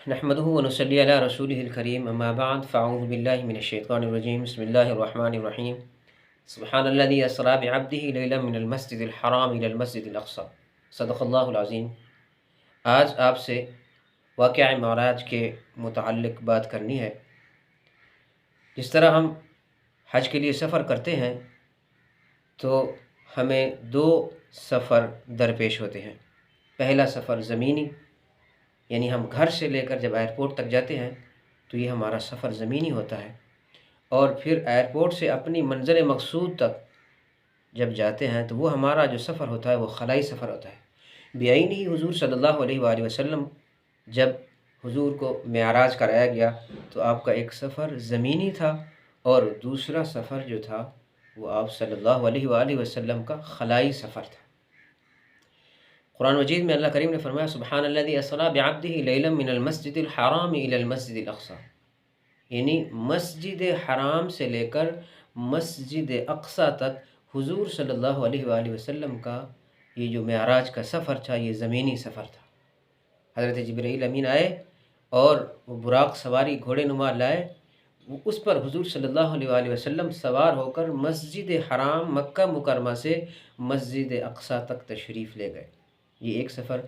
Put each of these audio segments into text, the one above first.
نحمده ونصلي على رسوله الكريم اما بعد فاعوذ بالله من الشيطان الرجيم بسم الله الرحمن الرحيم سبحان الذي اسرى بعبده ليلا من المسجد الحرام الى المسجد الاقصى صدق اللہ العظیم۔ آج آپ سے واقعہ معراج کے متعلق بات کرنی ہے۔ جس طرح ہم حج کے لیے سفر کرتے ہیں تو ہمیں دو سفر درپیش ہوتے ہیں۔ پہلا سفر زمینی، یعنی ہم گھر سے لے کر جب ایئرپورٹ تک جاتے ہیں تو یہ ہمارا سفر زمینی ہوتا ہے، اور پھر ایئرپورٹ سے اپنی منزل مقصود تک جب جاتے ہیں تو وہ ہمارا جو سفر ہوتا ہے وہ خلائی سفر ہوتا ہے۔ بعینی حضور صلی اللہ علیہ وآلہ وسلم جب حضور کو معراج کرایا گیا تو آپ کا ایک سفر زمینی تھا اور دوسرا سفر جو تھا وہ آپ صلی اللہ علیہ وآلہ وسلم کا خلائی سفر تھا۔ قرآن مجید میں اللہ کریم نے فرمایا سبحان الذی اسری بعبدہ لیلا من المسجد الحرام الی المسجد الاقصی، یعنی مسجد حرام سے لے کر مسجد اقصی تک حضور صلی اللہ علیہ وآلہ وسلم کا یہ جو معراج کا سفر تھا یہ زمینی سفر تھا۔ حضرت جبرائیل امین آئے اور وہ براق سواری گھوڑے نما لائے، وہ اس پر حضور صلی اللہ علیہ وآلہ وسلم سوار ہو کر مسجد حرام مکہ مکرمہ سے مسجد اقصی تک تشریف لے گئے۔ یہ ایک سفر،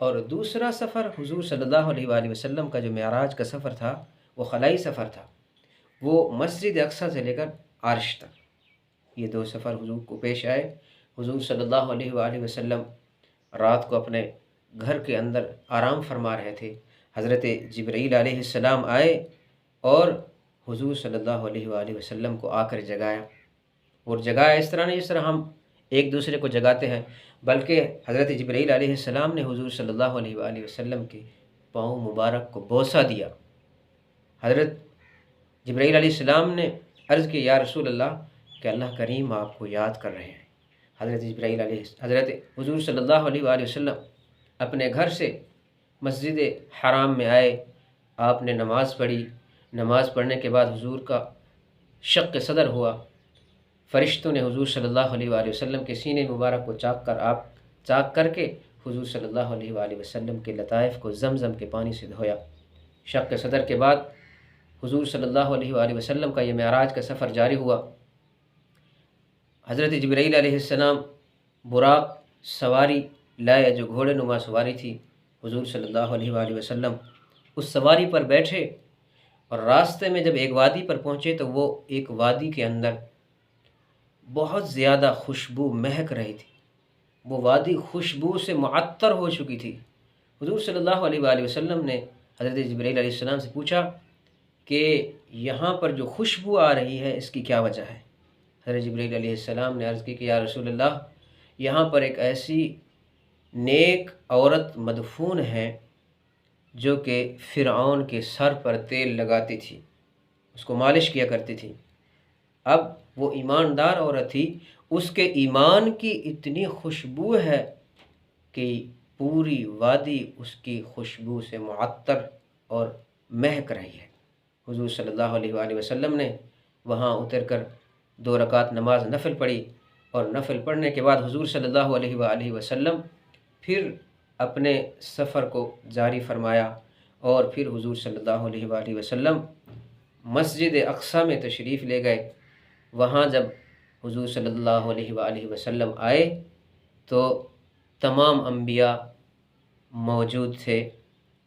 اور دوسرا سفر حضور صلی اللہ علیہ وآلہ وسلم کا جو معراج کا سفر تھا وہ خلائی سفر تھا، وہ مسجد اقصی سے لے کر عرش تک۔ یہ دو سفر حضور کو پیش آئے۔ حضور صلی اللہ علیہ وآلہ وسلم رات کو اپنے گھر کے اندر آرام فرما رہے تھے، حضرت جبرائیل علیہ السلام آئے اور حضور صلی اللہ علیہ وآلہ وسلم کو آ کر جگایا، اور جگایا اس طرح نہیں جس طرح ہم ایک دوسرے کو جگاتے ہیں، بلکہ حضرت جبرائیل علیہ السلام نے حضور صلی اللہ علیہ وآلہ وسلم کے پاؤں مبارک کو بوسہ دیا۔ حضرت جبرائیل علیہ السلام نے عرض کی یا رسول اللہ کہ اللہ کریم آپ کو یاد کر رہے ہیں۔ حضرت حضور صلی اللہ علیہ وآلہ وسلم اپنے گھر سے مسجد حرام میں آئے، آپ نے نماز پڑھی، نماز پڑھنے کے بعد حضور کا شق صدر ہوا، فرشتوں نے حضور صلی اللہ علیہ وآلہ وسلم کے سینے مبارک کو چاک کر کے حضور صلی اللہ علیہ وآلہ وسلم کے لطائف کو زمزم کے پانی سے دھویا۔ شق صدر کے بعد حضور صلی اللہ علیہ وآلہ وسلم کا یہ معراج کا سفر جاری ہوا۔ حضرت جبرائیل علیہ السلام براق سواری لائے جو گھوڑے نما سواری تھی، حضور صلی اللہ علیہ وآلہ وسلم اس سواری پر بیٹھے، اور راستے میں جب ایک وادی پر پہنچے تو وہ ایک وادی کے اندر بہت زیادہ خوشبو مہک رہی تھی، وہ وادی خوشبو سے معطر ہو چکی تھی۔ حضور صلی اللہ علیہ وآلہ وسلم نے حضرت جبرائیل علیہ السلام سے پوچھا کہ یہاں پر جو خوشبو آ رہی ہے اس کی کیا وجہ ہے؟ حضرت جبرائیل علیہ السلام نے عرض کی کہ یا رسول اللہ یہاں پر ایک ایسی نیک عورت مدفون ہے جو کہ فرعون کے سر پر تیل لگاتی تھی، اس کو مالش کیا کرتی تھی۔ اب وہ ایماندار عورت تھی، اس کے ایمان کی اتنی خوشبو ہے کہ پوری وادی اس کی خوشبو سے معطر اور مہک رہی ہے۔ حضور صلی اللہ علیہ وآلہ وسلم نے وہاں اتر کر 2 رکعت نماز نفل پڑھی، اور نفل پڑھنے کے بعد حضور صلی اللہ علیہ وآلہ وسلم پھر اپنے سفر کو جاری فرمایا، اور پھر حضور صلی اللہ علیہ وآلہ وسلم مسجد اقصی میں تشریف لے گئے۔ وہاں جب حضور صلی اللہ علیہ وآلہ وسلم آئے تو تمام انبیاء موجود تھے،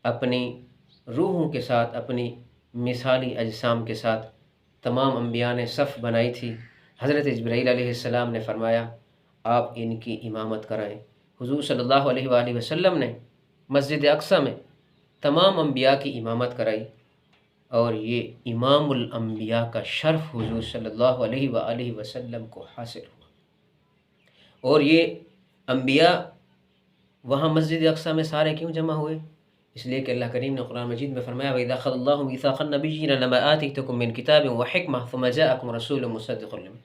اپنی روحوں کے ساتھ، اپنی مثالی اجسام کے ساتھ تمام انبیاء نے صف بنائی تھی۔ حضرت جبرائیل علیہ السلام نے فرمایا آپ ان کی امامت کرائیں۔ حضور صلی اللہ علیہ وآلہ وسلم نے مسجد اقصی میں تمام انبیاء کی امامت کرائی، اور یہ امام الانبیاء کا شرف حضور صلی اللہ علیہ وآلہ وسلم کو حاصل ہوا۔ اور یہ انبیاء وہاں مسجد اقصی میں سارے کیوں جمع ہوئے؟ اس لیے کہ اللہ کریم نے قرآن مجید میں فرمایا وَإِذَا أَخَذَ اللَّهُ مِيثَاقَ النَّبِيِّينَ لَمَا آتَيْتُكُم مِّن كِتَابٍ وَحِكْمَةٍ ثُمَّ جَاءَكُمْ رَسُولٌ مُصَدِّقٌ لِمَا،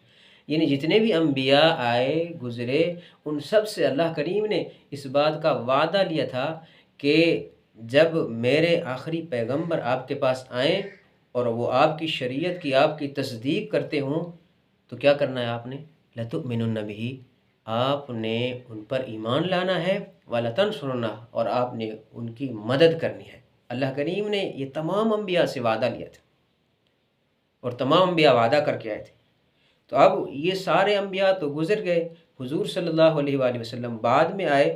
یعنی جتنے بھی انبیاء آئے گزرے ان سب سے اللہ کریم نے اس بات کا وعدہ لیا تھا کہ جب میرے آخری پیغمبر آپ کے پاس آئیں اور وہ آپ کی شریعت کی آپ کی تصدیق کرتے ہوں تو کیا کرنا ہے آپ نے؟ لَتُؤْمِنُنَّ بِهِ، آپ نے ان پر ایمان لانا ہے، وَلَتَنْصُرُنَّهُ، اور آپ نے ان کی مدد کرنی ہے۔ اللہ کریم نے یہ تمام انبیاء سے وعدہ لیا تھا اور تمام انبیاء وعدہ کر کے آئے تھے۔ تو اب یہ سارے انبیاء تو گزر گئے، حضور صلی اللہ علیہ وآلہ وسلم بعد میں آئے،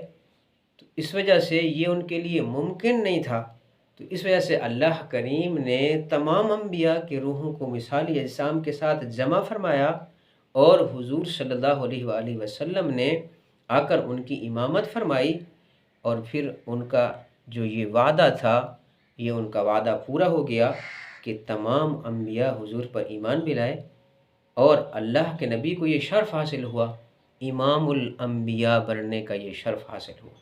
تو اس وجہ سے یہ ان کے لیے ممکن نہیں تھا۔ تو اس وجہ سے اللہ کریم نے تمام انبیاء کے روحوں کو مثالی اجسام کے ساتھ جمع فرمایا، اور حضور صلی اللہ علیہ وآلہ وسلم نے آ کر ان کی امامت فرمائی، اور پھر ان کا جو یہ وعدہ تھا یہ ان کا وعدہ پورا ہو گیا کہ تمام انبیاء حضور پر ایمان بھی لائے، اور اللہ کے نبی کو یہ شرف حاصل ہوا، امام الانبیاء بننے کا یہ شرف حاصل ہوا۔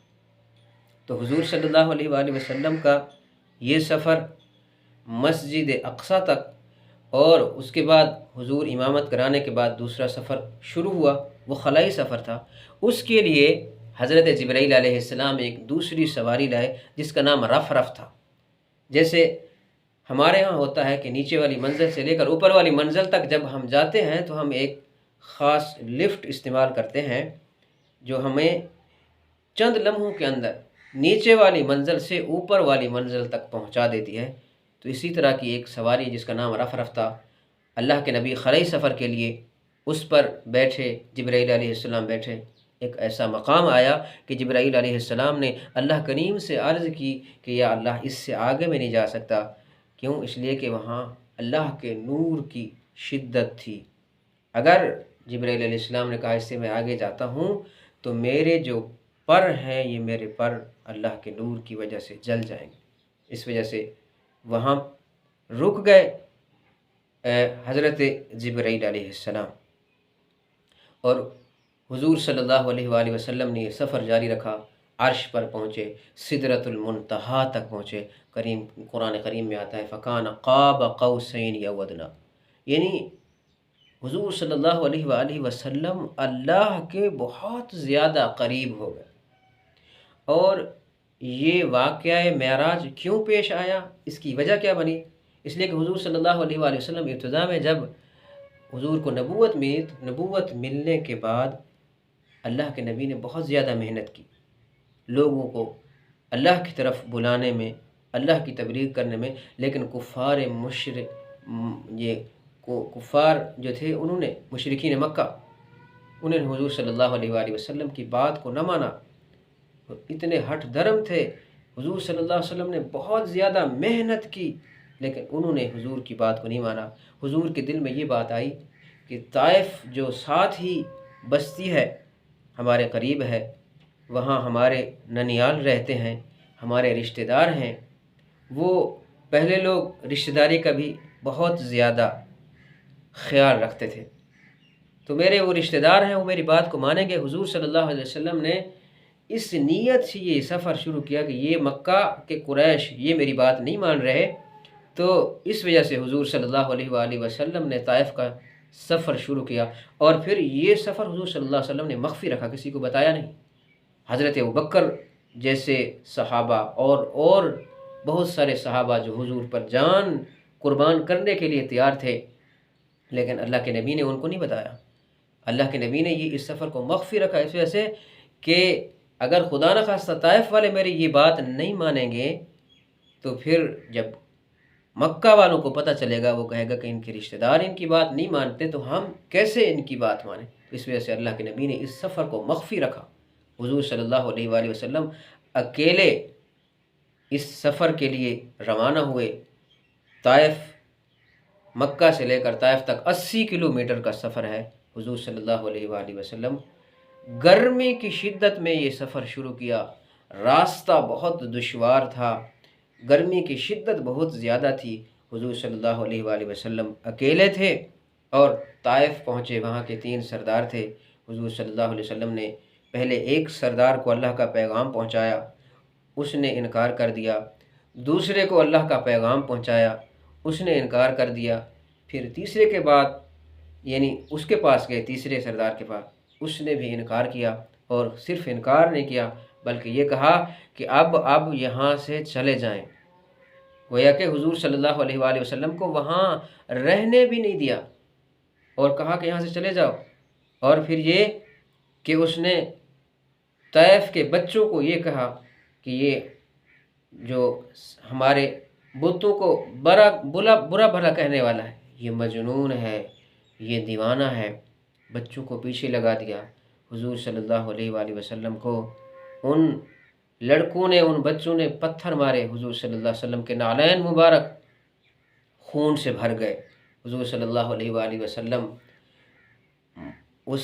تو حضور صلی اللہ علیہ وآلہ وسلم کا یہ سفر مسجد اقصیٰ تک، اور اس کے بعد حضور امامت کرانے کے بعد دوسرا سفر شروع ہوا، وہ خلائی سفر تھا۔ اس کے لیے حضرت جبرائیل علیہ السلام ایک دوسری سواری لائے جس کا نام رف رف تھا۔ جیسے ہمارے ہاں ہوتا ہے کہ نیچے والی منزل سے لے کر اوپر والی منزل تک جب ہم جاتے ہیں تو ہم ایک خاص لفٹ استعمال کرتے ہیں جو ہمیں چند لمحوں کے اندر نیچے والی منزل سے اوپر والی منزل تک پہنچا دیتی ہے۔ تو اسی طرح کی ایک سواری جس کا نام رف رف تھا، اللہ کے نبی خلائی سفر کے لیے اس پر بیٹھے، جبرائیل علیہ السلام بیٹھے۔ ایک ایسا مقام آیا کہ جبرائیل علیہ السلام نے اللہ کریم سے عرض کی کہ یا اللہ اس سے آگے میں نہیں جا سکتا، کیوں؟ اس لیے کہ وہاں اللہ کے نور کی شدت تھی۔ اگر جبرائیل علیہ السلام نے کہا اس سے میں آگے جاتا ہوں تو میرے جو پر ہیں یہ میرے پر اللہ کے نور کی وجہ سے جل جائیں گے، اس وجہ سے وہاں رک گئے حضرت جبرائیل علیہ السلام، اور حضور صلی اللہ علیہ وآلہ وسلم نے یہ سفر جاری رکھا، عرش پر پہنچے، سدرۃ المنتہا تک پہنچے۔ قرآن کریم میں آتا ہے فَكَانَ قَابَ قَوْسَيْنِ أَوْ أَدْنَىٰ، یعنی حضور صلی اللہ علیہ وآلہ وسلم اللہ کے بہت زیادہ قریب ہو گئے۔ اور یہ واقعہ معراج کیوں پیش آیا، اس کی وجہ کیا بنی؟ اس لیے کہ حضور صلی اللہ علیہ وآلہ وسلم ابتدا میں جب حضور کو نبوت ملنے کے بعد اللہ کے نبی نے بہت زیادہ محنت کی، لوگوں کو اللہ کی طرف بلانے میں، اللہ کی تبلیغ کرنے میں، لیکن کفار جو تھے انہوں نے، مشرکین مکہ، انہوں نے حضور صلی اللہ علیہ وآلہ وسلم کی بات کو نہ مانا، اتنے ہٹ دھرم تھے۔ حضور صلی اللہ علیہ وسلم نے بہت زیادہ محنت کی لیکن انہوں نے حضور کی بات کو نہیں مانا۔ حضور کے دل میں یہ بات آئی کہ طائف جو ساتھ ہی بستی ہے، ہمارے قریب ہے، وہاں ہمارے ننیال رہتے ہیں، ہمارے رشتہ دار ہیں، وہ پہلے لوگ رشتہ داری کا بھی بہت زیادہ خیال رکھتے تھے، تو میرے وہ رشتہ دار ہیں، وہ میری بات کو مانیں گے۔ حضور صلی اللہ علیہ وسلم نے اس نیت سے یہ سفر شروع کیا کہ یہ مکہ کے قریش یہ میری بات نہیں مان رہے، تو اس وجہ سے حضور صلی اللہ علیہ وآلہ وسلم نے طائف کا سفر شروع کیا، اور پھر یہ سفر حضور صلی اللہ علیہ وسلم نے مخفی رکھا، کسی کو بتایا نہیں۔ حضرت ابوبکر جیسے صحابہ اور بہت سارے صحابہ جو حضور پر جان قربان کرنے کے لیے تیار تھے، لیکن اللہ کے نبی نے ان کو نہیں بتایا۔ اللہ کے نبی نے یہ اس سفر کو مخفی رکھا اس وجہ سے کہ اگر خدا نخواستہ طائف والے میری یہ بات نہیں مانیں گے تو پھر جب مکہ والوں کو پتہ چلے گا، وہ کہے گا کہ ان کے رشتہ دار ان کی بات نہیں مانتے تو ہم کیسے ان کی بات مانیں۔ اس وجہ سے اللہ کے نبی نے اس سفر کو مخفی رکھا۔ حضور صلی اللہ علیہ وآلہ وسلم اکیلے اس سفر کے لیے روانہ ہوئے۔ طائف، مکہ سے لے کر طائف تک 80 کلومیٹر کا سفر ہے۔ حضور صلی اللہ علیہ وآلہ وسلم گرمی کی شدت میں یہ سفر شروع کیا، راستہ بہت دشوار تھا، گرمی کی شدت بہت زیادہ تھی۔ حضور صلی اللہ علیہ وآلہ وسلم اکیلے تھے اور طائف پہنچے، وہاں کے 3 سردار تھے۔ حضور صلی اللہ علیہ وسلم نے پہلے ایک سردار کو اللہ کا پیغام پہنچایا، اس نے انکار کر دیا۔ دوسرے کو اللہ کا پیغام پہنچایا، اس نے انکار کر دیا۔ پھر تیسرے کے بعد یعنی اس کے پاس گئے، تیسرے سردار کے پاس، اس نے بھی انکار کیا، اور صرف انکار نہیں کیا بلکہ یہ کہا کہ اب یہاں سے چلے جائیں۔ گویا کہ حضور صلی اللہ علیہ وآلہ وسلم کو وہاں رہنے بھی نہیں دیا اور کہا کہ یہاں سے چلے جاؤ۔ اور پھر یہ کہ اس نے طائف کے بچوں کو یہ کہا کہ یہ جو ہمارے بتوں کو برا بھلا کہنے والا ہے، یہ مجنون ہے، یہ دیوانہ ہے، بچوں کو پیچھے لگا دیا۔ حضور صلی اللہ علیہ وآلہ وسلم کو ان لڑکوں نے، ان بچوں نے پتھر مارے، حضور صلی اللہ علیہ وسلم کے نعلین مبارک خون سے بھر گئے۔ حضور صلی اللہ علیہ وآلہ وسلم اس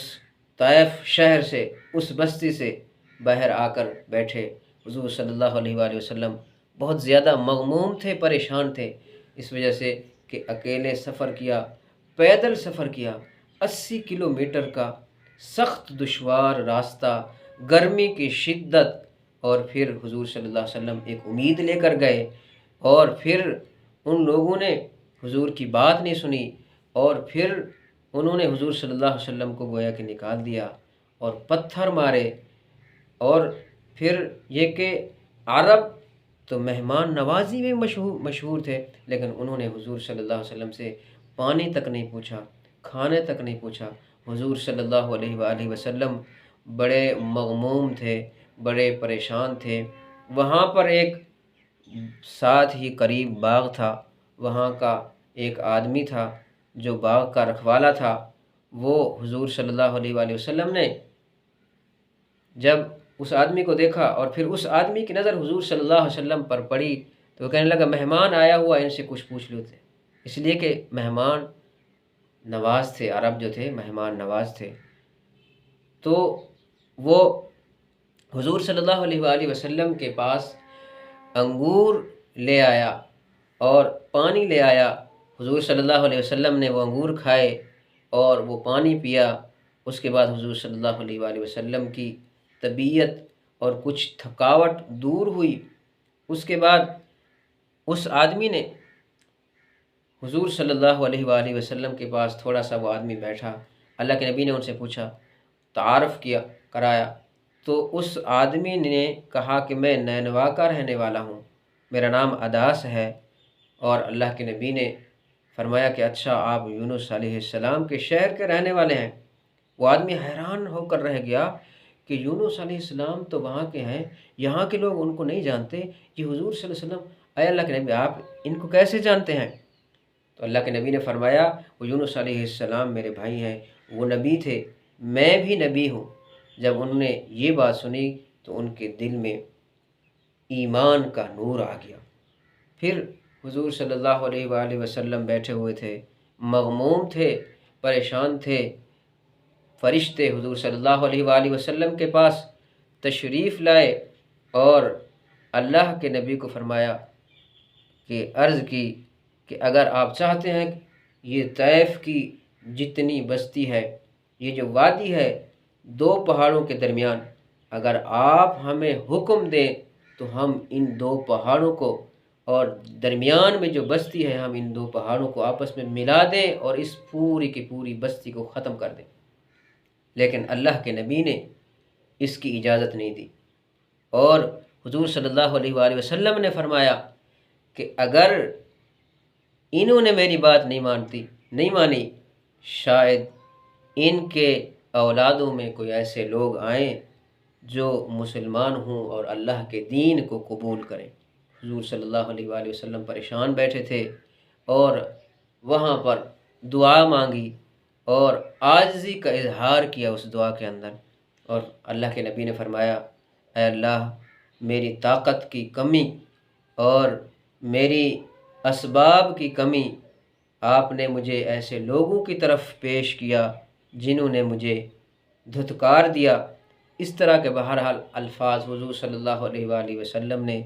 طائف شہر سے، اس بستی سے باہر آ کر بیٹھے۔ حضور صلی اللہ علیہ وآلہ وسلم بہت زیادہ مغموم تھے، پریشان تھے، اس وجہ سے کہ اکیلے سفر کیا، پیدل سفر کیا، 80 کلومیٹر کا سخت دشوار راستہ، گرمی کی شدت، اور پھر حضور صلی اللہ علیہ وسلم ایک امید لے کر گئے، اور پھر ان لوگوں نے حضور کی بات نہیں سنی، اور پھر انہوں نے حضور صلی اللہ علیہ وسلم کو گویا کہ نکال دیا اور پتھر مارے۔ اور پھر یہ کہ عرب تو مہمان نوازی میں مشہور تھے، لیکن انہوں نے حضور صلی اللہ علیہ وسلم سے پانی تک نہیں پوچھا، کھانے تک نہیں پوچھا۔ حضور صلی اللہ علیہ وآلہ وسلم بڑے مغموم تھے، بڑے پریشان تھے۔ وہاں پر ایک ساتھ ہی قریب باغ تھا، وہاں کا ایک آدمی تھا جو باغ کا رکھوالا تھا۔ وہ حضور صلی اللہ علیہ وآلہ وسلم نے جب اس آدمی کو دیکھا اور پھر اس آدمی کی نظر حضور صلی اللہ علیہ وسلم پر پڑی تو وہ کہنے لگا مہمان آیا ہوا، ان سے کچھ پوچھ لیتے، اس لیے کہ مہمان نواز تھے، عرب جو تھے مہمان نواز تھے۔ تو وہ حضور صلی اللہ علیہ وآلہ وسلم کے پاس انگور لے آیا اور پانی لے آیا۔ حضور صلی اللہ علیہ وسلم نے وہ انگور کھائے اور وہ پانی پیا۔ اس کے بعد حضور صلی اللہ علیہ وآلہ وسلم کی طبیعت اور کچھ تھکاوٹ دور ہوئی۔ اس کے بعد اس آدمی نے حضور صلی اللہ علیہ وآلہ وسلم کے پاس تھوڑا سا وہ آدمی بیٹھا، اللہ کے نبی نے ان سے پوچھا، تعارف کرایا، تو اس آدمی نے کہا کہ میں نینوا کا رہنے والا ہوں، میرا نام اداس ہے۔ اور اللہ کے نبی نے فرمایا کہ اچھا آپ یونس علیہ السلام کے شہر کے رہنے والے ہیں۔ وہ آدمی حیران ہو کر رہ گیا کہ یونس علیہ السلام تو وہاں کے ہیں، یہاں کے لوگ ان کو نہیں جانتے، یہ حضور صلی اللہ علیہ وسلم، اے اللہ کے نبی آپ ان کو کیسے جانتے ہیں؟ تو اللہ کے نبی نے فرمایا وہ یونس علیہ السلام میرے بھائی ہیں، وہ نبی تھے، میں بھی نبی ہوں۔ جب انہوں نے یہ بات سنی تو ان کے دل میں ایمان کا نور آ گیا۔ پھر حضور صلی اللہ علیہ وآلہ وسلم بیٹھے ہوئے تھے، مغموم تھے، پریشان تھے۔ فرشتے حضور صلی اللہ علیہ وآلہ وسلم کے پاس تشریف لائے اور اللہ کے نبی کو فرمایا کہ عرض کی کہ اگر آپ چاہتے ہیں یہ طائف کی جتنی بستی ہے، یہ جو وادی ہے دو پہاڑوں کے درمیان، اگر آپ ہمیں حکم دیں تو ہم ان دو پہاڑوں کو اور درمیان میں جو بستی ہے ہم ان دو پہاڑوں کو آپس میں ملا دیں اور اس پوری کی پوری بستی کو ختم کر دیں۔ لیکن اللہ کے نبی نے اس کی اجازت نہیں دی، اور حضور صلی اللہ علیہ وآلہ وسلم نے فرمایا کہ اگر انہوں نے میری بات نہیں مانی، شاید ان کے اولادوں میں کوئی ایسے لوگ آئیں جو مسلمان ہوں اور اللہ کے دین کو قبول کریں۔ حضور صلی اللہ علیہ وآلہ وسلم پریشان بیٹھے تھے اور وہاں پر دعا مانگی اور عاجزی کا اظہار کیا اس دعا کے اندر، اور اللہ کے نبی نے فرمایا اے اللہ میری طاقت کی کمی اور میری اسباب کی کمی، آپ نے مجھے ایسے لوگوں کی طرف پیش کیا جنہوں نے مجھے دھتکار دیا۔ اس طرح کے بہرحال الفاظ حضور صلی اللہ علیہ وآلہ وسلم نے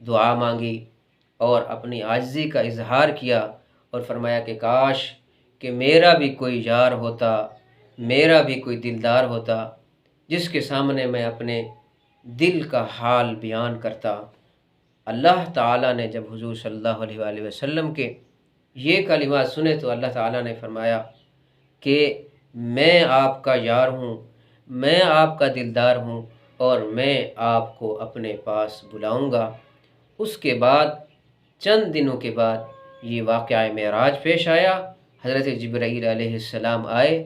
دعا مانگی اور اپنی عاجزی کا اظہار کیا اور فرمایا کہ کاش کہ میرا بھی کوئی یار ہوتا، میرا بھی کوئی دلدار ہوتا جس کے سامنے میں اپنے دل کا حال بیان کرتا۔ اللہ تعالیٰ نے جب حضور صلی اللہ علیہ وآلہ وسلم کے یہ کلمات سنے تو اللہ تعالیٰ نے فرمایا کہ میں آپ کا یار ہوں، میں آپ کا دلدار ہوں اور میں آپ کو اپنے پاس بلاؤں گا۔ اس کے بعد چند دنوں کے بعد یہ واقعہ معراج پیش آیا، حضرت جبرائیل علیہ السلام آئے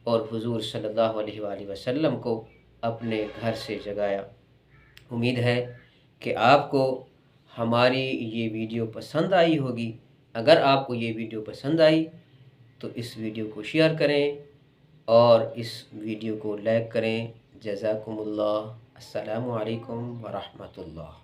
اور حضور صلی اللہ علیہ وآلہ وسلم کو اپنے گھر سے جگایا۔ امید ہے کہ آپ کو ہماری یہ ویڈیو پسند آئی ہوگی۔ اگر آپ کو یہ ویڈیو پسند آئی تو اس ویڈیو کو شیئر کریں اور اس ویڈیو کو لائک کریں۔ جزاکم اللہ۔ السلام علیکم ورحمۃ اللہ۔